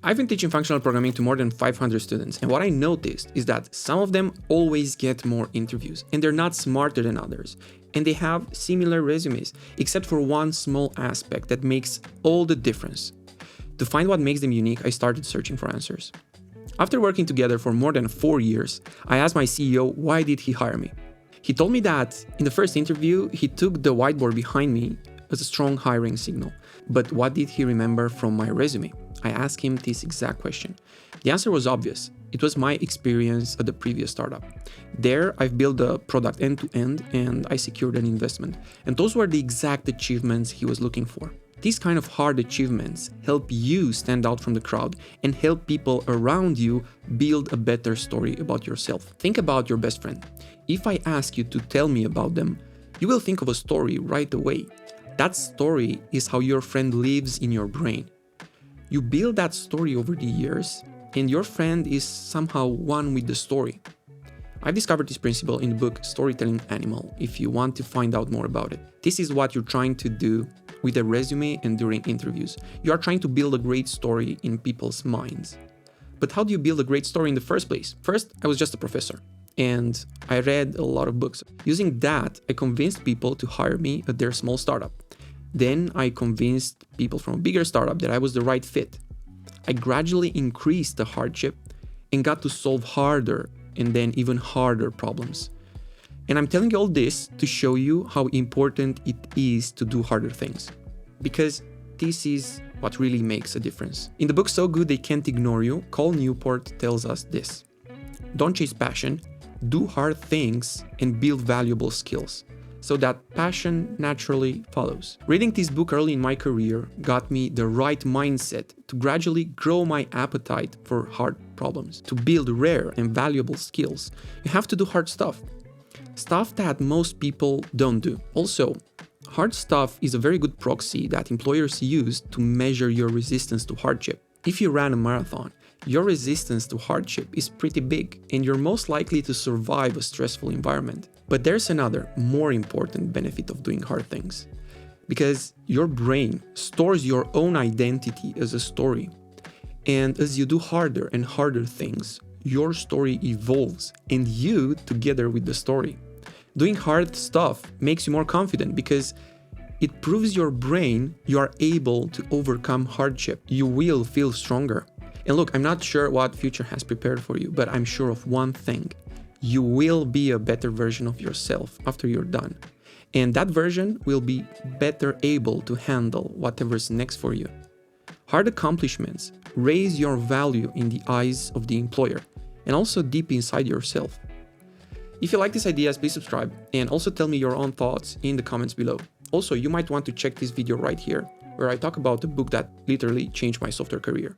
I've been teaching functional programming to more than 500 students, and what I noticed is that some of them always get more interviews, and they're not smarter than others, and they have similar resumes, except for one small aspect that makes all the difference. To find what makes them unique, I started searching for answers. After working together for more than 4 years, I asked my CEO why did he hire me. He told me that in the first interview, he took the whiteboard behind me as a strong hiring signal. But what did he remember from my resume? I asked him this exact question. The answer was obvious. It was my experience at the previous startup. There, I've built the product end-to-end and I secured an investment. And those were the exact achievements he was looking for. These kind of hard achievements help you stand out from the crowd and help people around you build a better story about yourself. Think about your best friend. If I ask you to tell me about them, you will think of a story right away. That story is how your friend lives in your brain. You build that story over the years, and your friend is somehow one with the story. I've discovered this principle in the book Storytelling Animal, if you want to find out more about it. This is what you're trying to do with a resume and during interviews. You are trying to build a great story in people's minds. But how do you build a great story in the first place? First, I was just a professor, and I read a lot of books. Using that, I convinced people to hire me at their small startup. Then I convinced people from a bigger startup that I was the right fit. I gradually increased the hardship and got to solve harder and then even harder problems. And I'm telling you all this to show you how important it is to do harder things. Because this is what really makes a difference. In the book So Good They Can't Ignore You, Cal Newport tells us this. Don't chase passion, do hard things and build valuable skills, so that passion naturally follows. Reading this book early in my career got me the right mindset to gradually grow my appetite for hard problems. To build rare and valuable skills, you have to do hard stuff. Stuff that most people don't do. Also, hard stuff is a very good proxy that employers use to measure your resistance to hardship. If you ran a marathon, your resistance to hardship is pretty big, and you're most likely to survive a stressful environment. But there's another, more important benefit of doing hard things. Because your brain stores your own identity as a story. And as you do harder and harder things, your story evolves, and you together with the story. Doing hard stuff makes you more confident because it proves your brain you are able to overcome hardship. You will feel stronger. And look, I'm not sure what future has prepared for you, but I'm sure of one thing. You will be a better version of yourself after you're done. And that version will be better able to handle whatever's next for you. Hard accomplishments raise your value in the eyes of the employer and also deep inside yourself. If you like these ideas, please subscribe and also tell me your own thoughts in the comments below. Also, you might want to check this video right here, where I talk about the book that literally changed my software career.